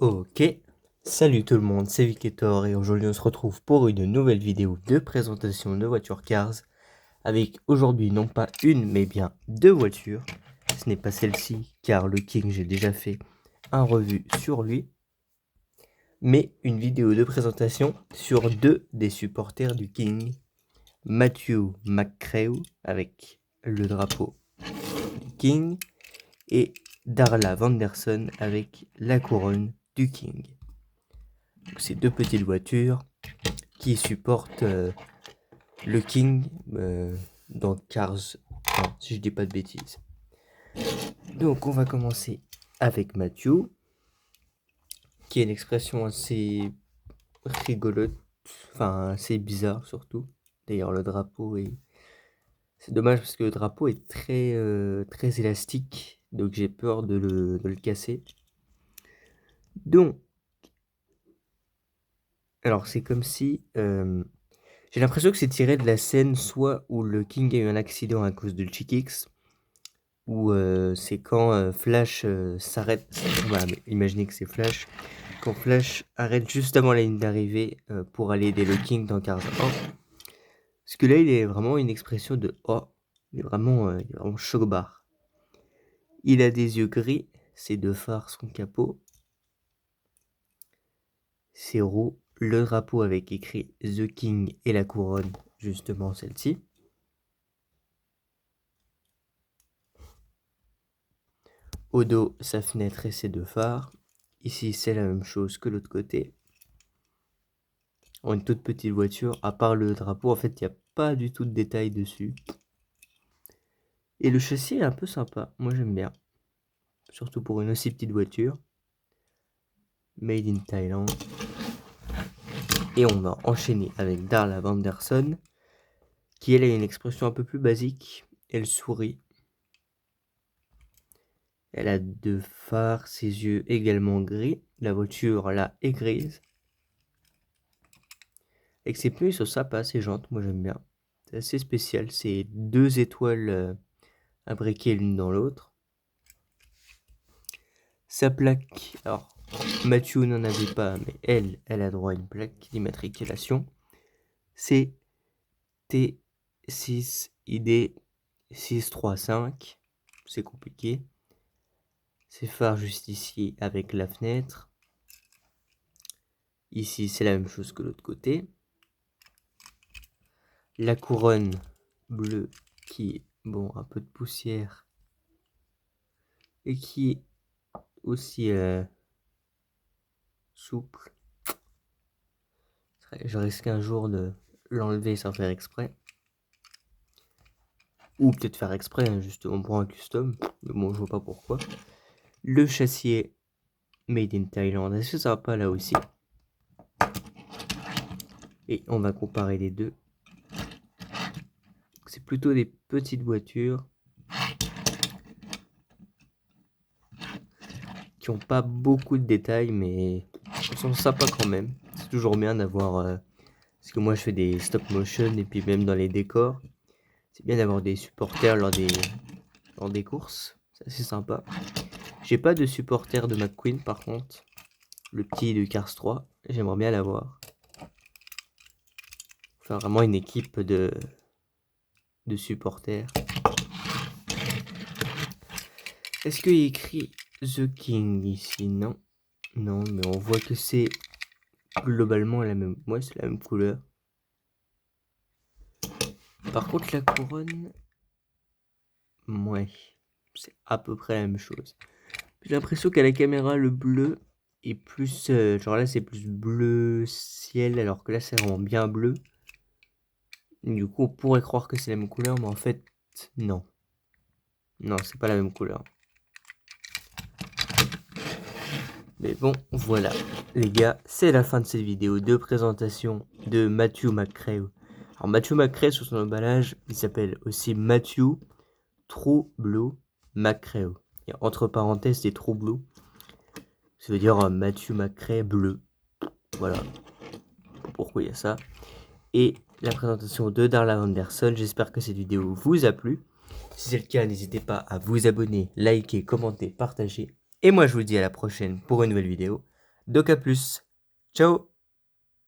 Ok, salut tout le monde, c'est Viketor et aujourd'hui on se retrouve pour une nouvelle vidéo de présentation de voitures Cars avec aujourd'hui non pas une mais bien deux voitures. Ce n'est pas celle-ci car le King j'ai déjà fait un revue sur lui, mais une vidéo de présentation sur deux des supporters du King, Matthew McCrew avec le drapeau du King et Darla Vanderson avec la couronne du King. Ces deux petites voitures qui supportent le King dans Cars 1, si je dis pas de bêtises. Donc on va commencer avec Matthew, qui est une expression assez rigolote, enfin assez bizarre surtout. D'ailleurs le drapeau est... C'est dommage parce que le drapeau est très élastique, donc j'ai peur de le casser. Donc, alors c'est comme si... j'ai l'impression que c'est tiré de la scène soit où le King a eu un accident à cause de Chickix, ou c'est quand Flash s'arrête. Voilà, mais imaginez que c'est Flash. Quand Flash arrête juste avant la ligne d'arrivée pour aller aider le King dans Cars 1. Parce que là, il est vraiment une expression de oh, il est vraiment choc-barre. Il a des yeux gris, ses deux phares, son capot, ses roues, le drapeau avec écrit The King et la couronne, justement celle-ci. Au dos, sa fenêtre et ses deux phares. Ici, c'est la même chose que l'autre côté. Une toute petite voiture, à part le drapeau, en fait, il n'y a pas du tout de détails dessus. Et le châssis est un peu sympa, moi j'aime bien. Surtout pour une aussi petite voiture. Made in Thailand. Et on va enchaîner avec Darla Vanderson, qui elle a une expression un peu plus basique. Elle sourit. Elle a deux phares, ses yeux également gris. La voiture là est grise. Et que ses pneus ils sont sympas, ses jantes, moi j'aime bien. C'est assez spécial, c'est deux étoiles imbriquées l'une dans l'autre. Sa plaque, alors Matthew n'en avait pas, mais elle a droit à une plaque d'immatriculation. C'est T6ID 635. C'est compliqué. Ses phares juste ici avec la fenêtre. Ici, c'est la même chose que l'autre côté. La couronne bleue qui est, bon, un peu de poussière. Et qui est aussi souple. Je risque un jour de l'enlever sans faire exprès. Ou peut-être faire exprès, hein, justement pour un custom. Mais bon, je vois pas pourquoi. Le châssis est made in Thailand. Est-ce que ça va pas là aussi? Et on va comparer les deux. C'est plutôt des petites voitures qui ont pas beaucoup de détails, mais elles sont sympas quand même. C'est toujours bien d'avoir... parce que moi je fais des stop motion et puis même dans les décors. C'est bien d'avoir des supporters lors des courses. C'est assez sympa. J'ai pas de supporter de McQueen par contre. Le petit de Cars 3. J'aimerais bien l'avoir. Faire vraiment une équipe de supporters. Est-ce qu'il y a écrit The King ici? Non. Non, mais on voit que c'est globalement la même. Ouais, c'est la même couleur. Par contre, la couronne... Ouais. C'est à peu près la même chose. J'ai l'impression qu'à la caméra, le bleu est plus... genre là, c'est plus bleu ciel, alors que là, c'est vraiment bien bleu. Du coup, on pourrait croire que c'est la même couleur, mais en fait, non. Non, c'est pas la même couleur. Mais bon, voilà. Les gars, c'est la fin de cette vidéo de présentation de Matthew McCrew. Alors, Matthew McCrew, sur son emballage, il s'appelle aussi Matthew True Blue McCrew. Et entre parenthèses, c'est True Blue. Ça veut dire Matthew McCrew bleu. Voilà. Pourquoi il y a ça. Et la présentation de Darla Vanderson. J'espère que cette vidéo vous a plu. Si c'est le cas, n'hésitez pas à vous abonner, liker, commenter, partager. Et moi, je vous dis à la prochaine pour une nouvelle vidéo. Donc à plus. Ciao!